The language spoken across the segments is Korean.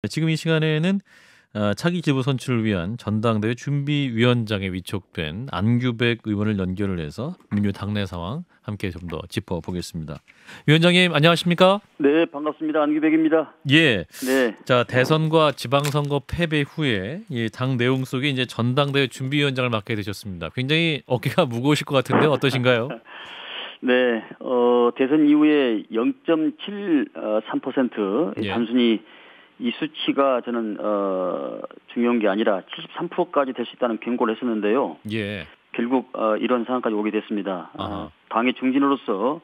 지금 이 시간에는 차기 지부 선출을 위한 전당대회 준비위원장에 위촉된 안규백 의원을 연결을 해서 민주 당내 상황 함께 좀 더 짚어보겠습니다. 위원장님 안녕하십니까? 네, 반갑습니다. 안규백입니다. 예. 네. 자, 대선과 지방선거 패배 후에 이 당 내용 속에 이제 전당대회 준비위원장을 맡게 되셨습니다. 굉장히 어깨가 무거우실 것 같은데 어떠신가요? 네, 대선 이후에 0.73% 예. 단순히 이 수치가 저는 중요한 게 아니라 73%까지 될 수 있다는 경고를 했었는데요. 예. 결국 이런 상황까지 오게 됐습니다. 아하. 당의 중진으로서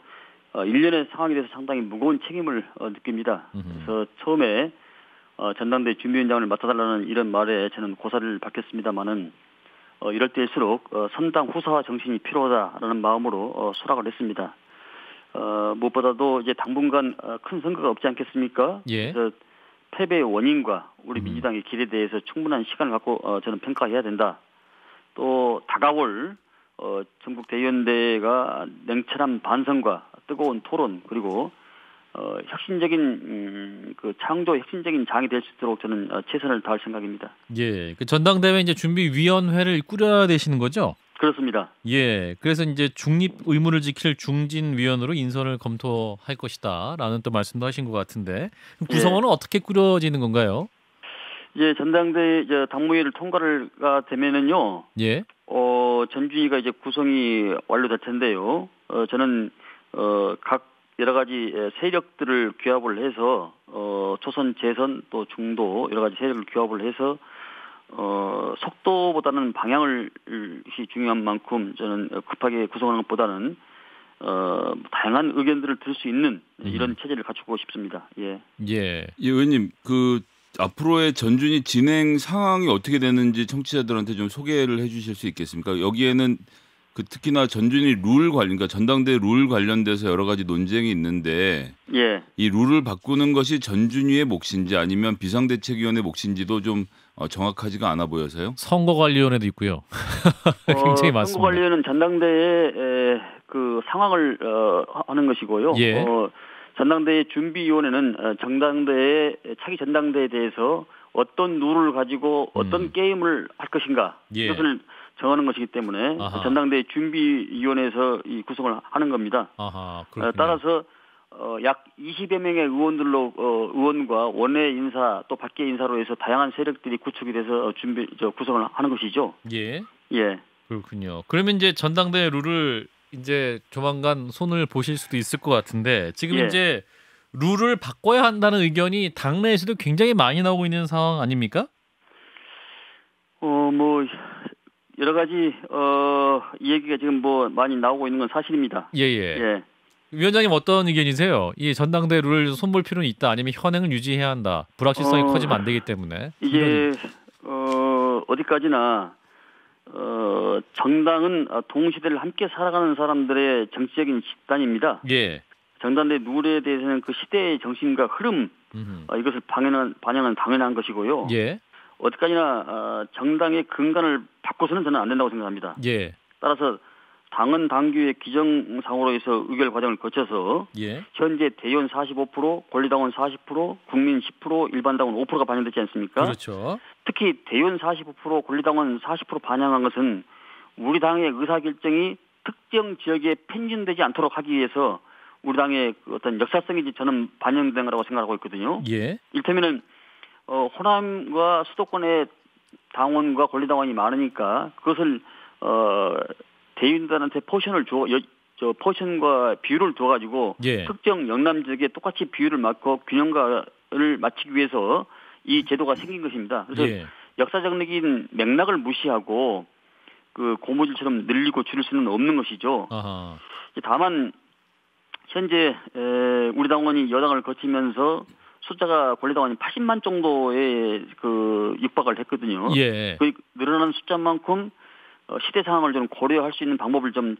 일련의 상황에 대해서 상당히 무거운 책임을 느낍니다. 그래서 처음에 전당대회 준비위원장을 맡아달라는 이런 말에 저는 고사를 받겠습니다마는 이럴 때일수록 선당 후사 정신이 필요하다라는 마음으로 수락을 했습니다. 무엇보다도 이제 당분간 큰 선거가 없지 않겠습니까? 예. 그래서 패배의 원인과 우리 민주당의 길에 대해서 충분한 시간을 갖고 저는 평가해야 된다. 또 다가올 전국 대의원대회가 냉철한 반성과 뜨거운 토론 그리고 혁신적인 그 창조 혁신적인 장이 될 수 있도록 저는 최선을 다할 생각입니다. 예. 그 전당대회 이제 준비위원회를 꾸려야 되시는 거죠? 그렇습니다. 예. 그래서 이제 중립 의무를 지킬 중진위원으로 인선을 검토할 것이다라는 또 말씀도 하신 것 같은데 구성원은 어떻게 꾸려지는 건가요? 이제 전당대회 당무회를 통과가 되면은요. 예. 전준위가 이제 구성이 완료될 텐데요. 저는 각 여러 가지 세력들을 규합을 해서 초선, 재선 또 중도 여러 가지 세력을 규합을 해서 속도보다는 방향을 중요한 만큼 저는 급하게 구성하는 것보다는 다양한 의견들을 들을 수 있는 이런 체제를 갖추고 싶습니다. 예. 예. 예, 의원님 그 앞으로의 전준위 진행 상황이 어떻게 되는지 청취자들한테 좀 소개를 해주실 수 있겠습니까? 여기에는 그 특히나 전준위 룰 관련, 그러니까 전당대회 룰 관련돼서 여러 가지 논쟁이 있는데, 예. 이 룰을 바꾸는 것이 전준위의 몫인지 아니면 비상대책위원회 몫인지도 좀 정확하지가 않아 보여서요. 선거관리위원회도 있고요. 굉장히 많습니다. 선거관리위원회는 전당대회 그 상황을 하는 것이고요. 예. 전당대회 준비위원회는 차기 전당대회에 대해서 어떤 룰을 가지고 어떤 게임을 할 것인가 예. 이것을 정하는 것이기 때문에 아하. 전당대회 준비위원회에서 이 구성을 하는 겁니다. 아하, 그렇군요. 따라서 약 20여 명의 의원들로 의원과 원외 인사 또 밖에 인사로 해서 다양한 세력들이 구축이 돼서 구성을 하는 것이죠. 예. 예. 그렇군요. 그러면 이제 전당대회 룰을 이제 조만간 손을 보실 수도 있을 것 같은데 지금 예. 이제 룰을 바꿔야 한다는 의견이 당내에서도 굉장히 많이 나오고 있는 상황 아닙니까? 뭐 여러 가지 이 얘기가 지금 뭐 많이 나오고 있는 건 사실입니다. 예예. 예. 위원장님 어떤 의견이세요? 이 전당대회 룰을 손볼 필요는 있다 아니면 현행을 유지해야 한다. 불확실성이 커지면 안 되기 때문에. 이게 어디까지나 정당은 동시대를 함께 살아가는 사람들의 정치적인 집단입니다. 예. 정당대 룰에 대해서는 그 시대의 정신과 흐름 이것을 반영은 당연한 것이고요. 예. 어디까지나 정당의 근간을 바꿔서는 저는 안 된다고 생각합니다. 예. 따라서 당은 당규의 규정상으로 해서 의결 과정을 거쳐서 예. 현재 대의원 45%, 권리당원 40%, 국민 10%, 일반당원 5%가 반영되지 않습니까? 그렇죠. 특히 대의원 45%, 권리당원 40% 반영한 것은 우리 당의 의사결정이 특정 지역에 편중되지 않도록 하기 위해서 우리 당의 어떤 역사성이 저는 반영된 거라고 생각하고 있거든요. 예. 이를테면은 호남과 수도권의 당원과 권리당원이 많으니까 그것을 대의원들한테 포션과 비율을 두어가지고 예. 특정 영남 지역에 똑같이 비율을 맞고 균형을 맞추기 위해서 이 제도가 생긴 것입니다. 그래서 예. 역사적인 맥락을 무시하고 그 고무줄처럼 늘리고 줄일 수는 없는 것이죠. 아하. 다만 현재 우리 당원이 여당을 거치면서 숫자가 권리당원이 80만 정도에 그 육박을 했거든요. 예. 그 늘어난 숫자만큼 시대 상황을 좀 고려할 수 있는 방법을 좀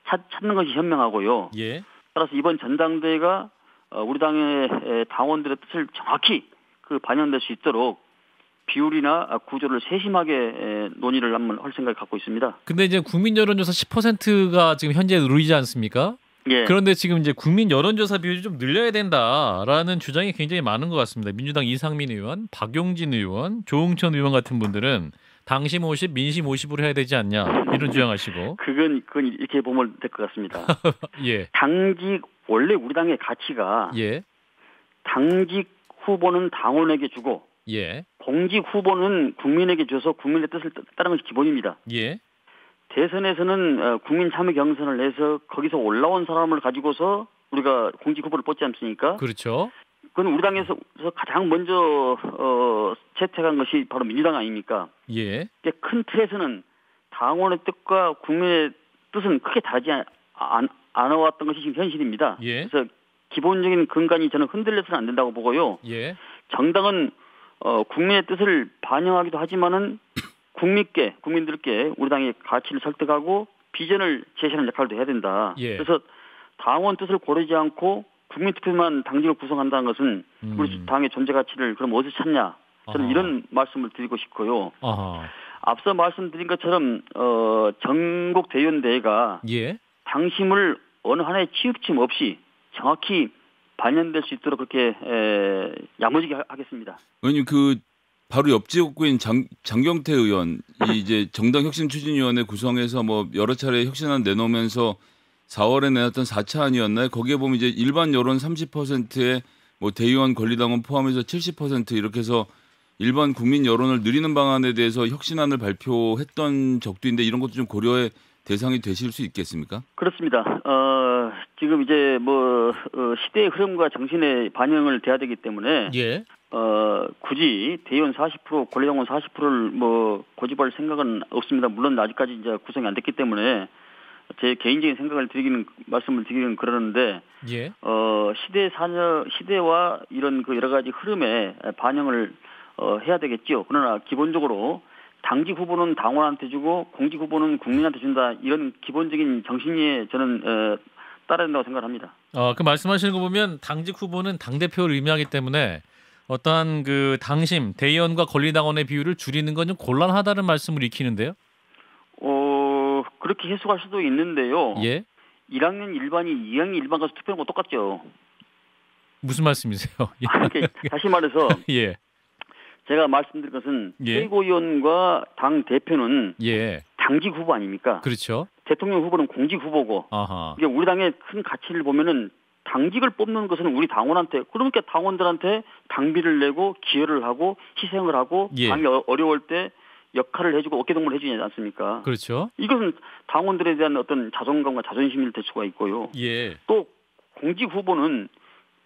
찾는 것이 현명하고요. 예. 따라서 이번 전당대회가 우리 당의 당원들의 뜻을 정확히 그 반영될 수 있도록 비율이나 구조를 세심하게 논의를 한번 할 생각을 갖고 있습니다. 근데 이제 국민 여론조사 10%가 지금 현재 누리지 않습니까? 예. 그런데 지금 이제 국민 여론조사 비율이 좀 늘려야 된다라는 주장이 굉장히 많은 것 같습니다. 민주당 이상민 의원, 박용진 의원, 조응천 의원 같은 분들은 당심 50, 민심 50으로 해야 되지 않냐 이런 주장하시고. 그건 이렇게 보면 될 것 같습니다. 예. 당직 원래 우리 당의 가치가 예. 당직 후보는 당원에게 주고 예. 공직 후보는 국민에게 줘서 국민의 뜻을 따르는 것이 기본입니다. 예. 대선에서는 국민 참여 경선을 해서 거기서 올라온 사람을 가지고서 우리가 공직 후보를 뽑지 않습니까? 그렇죠. 그건 우리 당에서 가장 먼저 채택한 것이 바로 민주당 아닙니까? 예. 큰 틀에서는 당원의 뜻과 국민의 뜻은 크게 다르지 않아왔던 것이 지금 현실입니다. 예. 그래서 기본적인 근간이 저는 흔들려서는 안 된다고 보고요. 예. 정당은 국민의 뜻을 반영하기도 하지만은 국민들께 우리 당의 가치를 설득하고 비전을 제시하는 역할도 해야 된다. 예. 그래서 당원 뜻을 고르지 않고 국민 투표만 당직을 구성한다는 것은 우리 당의 존재 가치를 그럼 어디서 찾냐? 저는 아하. 이런 말씀을 드리고 싶고요. 아하. 앞서 말씀드린 것처럼 전국 대의원 대회가 예. 당심을 어느 하나의 치우침 없이 정확히 반영될 수 있도록 그렇게 야무지게 하겠습니다. 의원님 그 바로 옆 지역구인 장경태 의원이 이제 정당 혁신 추진위원회 구성해서 뭐 여러 차례 혁신안 내놓으면서 4월에 내놨던 4차안이었나요? 거기에 보면 이제 일반 여론 30%에 뭐 대의원 권리당원 포함해서 70% 이렇게 해서 일반 국민 여론을 늘리는 방안에 대해서 혁신안을 발표했던 적도 있는데 이런 것도 좀 고려의 대상이 되실 수 있겠습니까? 그렇습니다. 지금 이제 시대의 흐름과 정신의 반영을 돼야 되기 때문에 예. 굳이 대의원 40%, 권리당원 40%를 고집할 생각은 없습니다. 물론 아직까지 이제 구성이 안 됐기 때문에 제 개인적인 생각을 말씀을 드리기는 그러는데, 예. 시대와 이런 여러 가지 흐름에 반영을 해야 되겠죠. 그러나 기본적으로 당직 후보는 당원한테 주고 공직 후보는 국민한테 준다. 이런 기본적인 정신에 저는 따라야 된다고 생각합니다. 그 말씀하시는 거 보면 당직 후보는 당대표를 의미하기 때문에 어떠한 그 당심, 대의원과 권리당원의 비율을 줄이는 건 좀 곤란하다는 말씀을 익히는데요. 그렇게 해석할 수도 있는데요. 예. 1학년 일반이 2학년 일반 가서 투표하는 거 똑같죠. 무슨 말씀이세요? 다시 말해서 예. 제가 말씀드린 것은 예. 최고위원과 당 대표는 예. 당직 후보 아닙니까? 그렇죠. 대통령 후보는 공직 후보고. 아하. 이게 우리 당의 큰 가치를 보면은 당직을 뽑는 것은 우리 당원한테, 그러니까 당원들한테 당비를 내고 기여를 하고 희생을 하고 예. 당이 어려울 때 역할을 해주고 어깨동무를 해주지 않습니까? 그렇죠. 이것은 당원들에 대한 어떤 자존감과 자존심이 될 수가 있고요. 예. 또 공직 후보는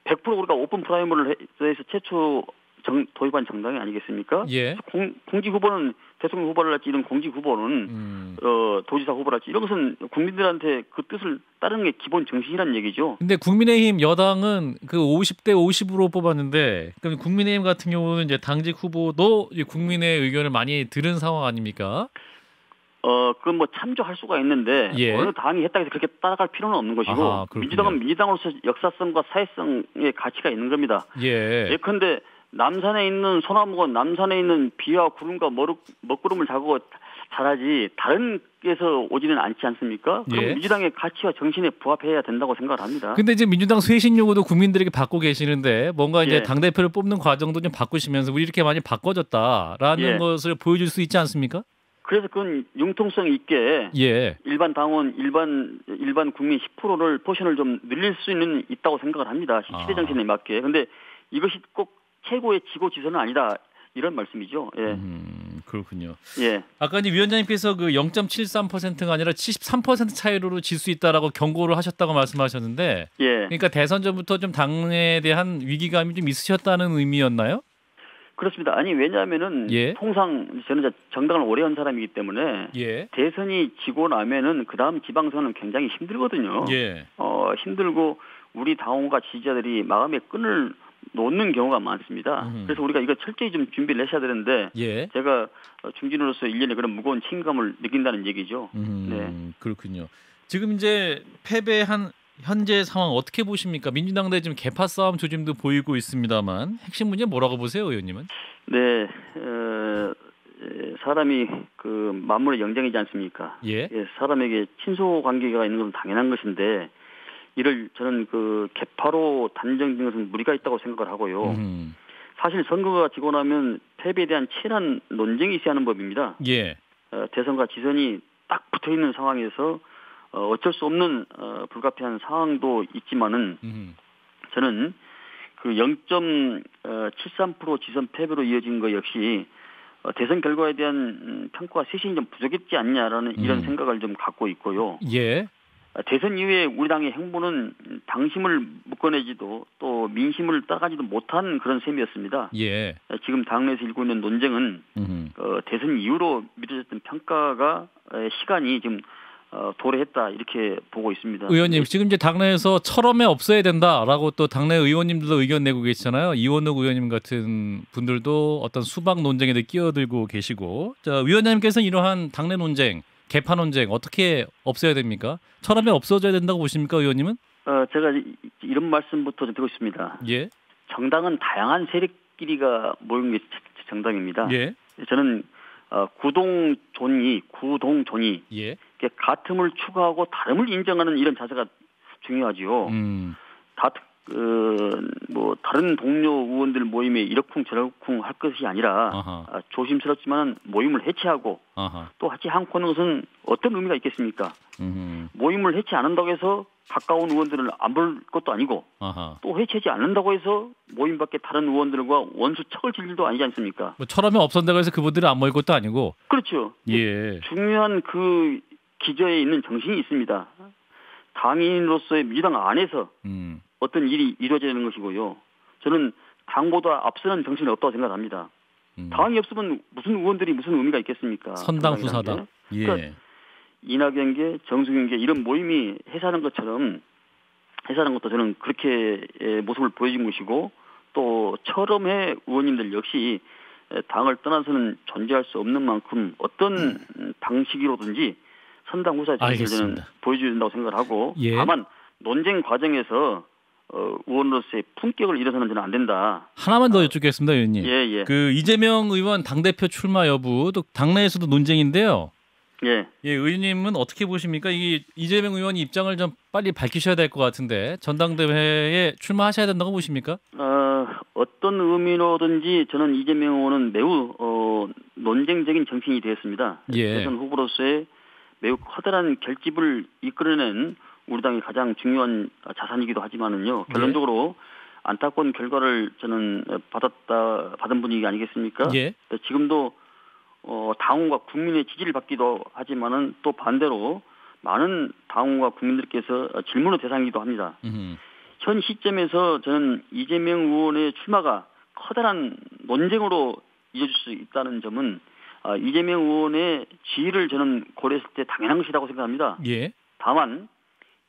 100% 우리가 오픈 프라이머를 해서 최초 도입한 정당이 아니겠습니까? 예. 공직 후보는 대통령 후보를 할지 이런 공직 후보는 도지사 후보를 할지 이런 것은 국민들한테 그 뜻을 따르는 게 기본 정신이란 얘기죠. 근데 국민의힘 여당은 그 50대 50으로 뽑았는데 그럼 국민의힘 같은 경우는 이제 당직 후보도 국민의 의견을 많이 들은 상황 아닙니까? 그건 참조할 수가 있는데 예. 어느 당이 했다고 해서 그렇게 따라갈 필요는 없는 것이고 아하, 민주당은 민주당으로서 역사성과 사회성의 가치가 있는 겁니다. 예. 예컨대 남산에 있는 소나무가 남산에 있는 비와 구름과 먹구름을 자고 자라지 다른 데서 오지는 않지 않습니까? 그럼 예. 민주당의 가치와 정신에 부합해야 된다고 생각을 합니다. 근데 이제 민주당 쇄신 요구도 국민들에게 받고 계시는데 뭔가 이제 예. 당대표를 뽑는 과정도 좀 바꾸시면서 우리 이렇게 많이 바꿔줬다라는 예. 것을 보여줄 수 있지 않습니까? 그래서 그건 융통성 있게 예. 일반 당원, 일반 국민 10%를 포션을 좀 늘릴 수 있다고 생각을 합니다. 시대 정신에 맞게. 근데 이것이 꼭 최고의 지고지선은 아니다. 이런 말씀이죠. 예. 그렇군요. 예. 아까 이제 위원장님께서 그 0.73%가 아니라 73% 차이로 질 수 있다라고 경고를 하셨다고 말씀하셨는데, 예. 그러니까 대선 전부터 좀 당에 대한 위기감이 좀 있으셨다는 의미였나요? 그렇습니다. 아니 왜냐하면은 예. 통상 저는 정당을 오래 한 사람이기 때문에 예. 대선이 지고 나면은 그 다음 지방선은 굉장히 힘들거든요. 예. 힘들고 우리 당원과 지지자들이 마음의 끈을 놓는 경우가 많습니다. 그래서 우리가 이거 철저히 좀 준비를 하셔야 되는데 예. 제가 중진으로서 1년에 그런 무거운 책임감을 느낀다는 얘기죠. 네. 그렇군요. 지금 이제 패배한 현재 상황 어떻게 보십니까? 민주당 내 지금 개파 싸움 조짐도 보이고 있습니다만 핵심 문제 뭐라고 보세요, 의원님은? 네, 사람이 그 만물의 영장이지 않습니까? 예. 사람에게 친소 관계가 있는 건 당연한 것인데 이를 저는 그 개파로 단정짓는 것은 무리가 있다고 생각을 하고요. 사실 선거가 지고 나면 패배에 대한 치열한 논쟁이 있어야 하는 법입니다. 예. 대선과 지선이 딱 붙어 있는 상황에서 어쩔 수 없는 불가피한 상황도 있지만은 저는 그 0.73% 지선 패배로 이어진 것 역시 대선 결과에 대한 평가가 세신이 좀 부족했지 않냐라는 이런 생각을 좀 갖고 있고요. 예. 대선 이후에 우리 당의 행보는 당심을 묶어내지도 또 민심을 따라가지도 못한 그런 셈이었습니다. 예. 지금 당내에서 일고 있는 논쟁은 대선 이후로 미뤄졌던 평가가 시간이 지금 도래했다 이렇게 보고 있습니다. 의원님 지금 이제 당내에서 철험에 없어야 된다라고 또 당내 의원님들도 의견 내고 계시잖아요. 이원욱 의원님 같은 분들도 어떤 수박 논쟁에 끼어들고 계시고, 자, 위원장님께서는 이러한 당내 논쟁, 개파 논쟁 어떻게 없애야 됩니까? 철험에 없어져야 된다고 보십니까, 의원님은? 제가 이런 말씀부터 좀 드리고 싶습니다. 예. 정당은 다양한 세력끼리가 모인 게 정당입니다. 예. 저는 구동존이 예. 같음을 추구하고 다름을 인정하는 이런 자세가 중요하지요. 다른 동료 의원들 모임에 이러쿵저러쿵 할 것이 아니라 조심스럽지만 모임을 해체하고 또 같이 한코는 것은 어떤 의미가 있겠습니까? 모임을 해체 안 한다고 해서 가까운 의원들을 안 볼 것도 아니고 또 해체하지 않는다고 해서 모임 밖에 다른 의원들과 원수 척을 질 일도 아니지 않습니까? 뭐 철험에 없었다고 해서 그분들이 안 모일 것도 아니고. 그렇죠. 예. 중요한 그 기저에 있는 정신이 있습니다. 당인으로서의 민주당 안에서 어떤 일이 이루어져야 하는 것이고요. 저는 당보다 앞서는 정신이 없다고 생각합니다. 당이 없으면 무슨 의원들이 무슨 의미가 있겠습니까? 선당 후사다. 예. 그러니까 이낙연계, 정승윤계 이런 모임이 해산하는 것처럼 해산하는 것도 저는 그렇게 모습을 보여준 것이고 또 철험회 의원님들 역시 당을 떠나서는 존재할 수 없는 만큼 어떤 방식으로든지 선당 후사의 정신을 저는 보여줘야 된다고 생각을 하고 예. 다만 논쟁 과정에서 의원으로서의 품격을 잃어서는 저는 안 된다. 하나만 더 여쭙겠습니다, 의원님. 예. 그 이재명 의원 당대표 출마 여부 또 당내에서도 논쟁인데요. 예, 의원님은 어떻게 보십니까? 이게 이재명 의원이 입장을 좀 빨리 밝히셔야 될 것 같은데 전당대회에 출마하셔야 된다고 보십니까? 어떤 의미로든지 저는 이재명 의원은 매우 논쟁적인 정신이 되었습니다. 예. 대선 후보로서의 매우 커다란 결집을 이끌어낸 우리 당의 가장 중요한 자산이기도 하지만은요. 결론적으로 안타까운 결과를 저는 받은 분이 아니겠습니까? 예. 지금도 당원과 국민의 지지를 받기도 하지만은 또 반대로 많은 당원과 국민들께서 질문의 대상이기도 합니다. 현 시점에서 저는 이재명 의원의 출마가 커다란 논쟁으로 이어질 수 있다는 점은 이재명 의원의 지위를 저는 고려했을 때 당연한 것이라고 생각합니다. 예. 다만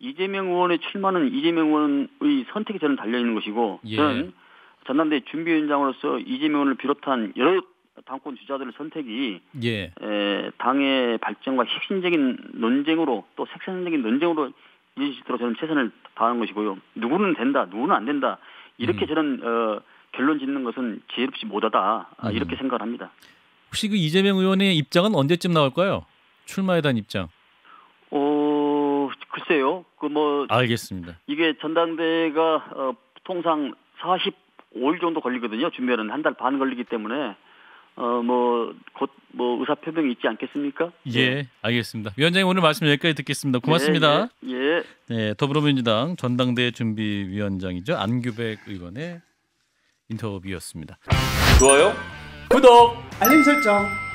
이재명 의원의 출마는 이재명 의원의 선택이 저는 달려있는 것이고 저는 전남대 준비위원장으로서 이재명 의원을 비롯한 여러 당권 주자들의 선택이 당의 발전과 혁신적인 논쟁으로 또 색선적인 논쟁으로 이어질 수 있도록 저는 최선을 다하는 것이고요. 누구는 된다, 누구는 안 된다. 이렇게 저는 결론 짓는 것은 지혜롭지 못하다. 이렇게 생각을 합니다. 혹시 그 이재명 의원의 입장은 언제쯤 나올까요? 출마에 대한 입장. 글쎄요. 알겠습니다. 이게 전당대회가 통상 45일 정도 걸리거든요. 준비하는 한 달 반 걸리기 때문에 곧 의사표명이 있지 않겠습니까? 예, 알겠습니다. 위원장님 오늘 말씀 여기까지 듣겠습니다. 고맙습니다. 예. 네, 더불어민주당 전당대회 준비위원장이죠. 안규백 의원의 인터뷰였습니다. 좋아요, 구독, 알림 설정.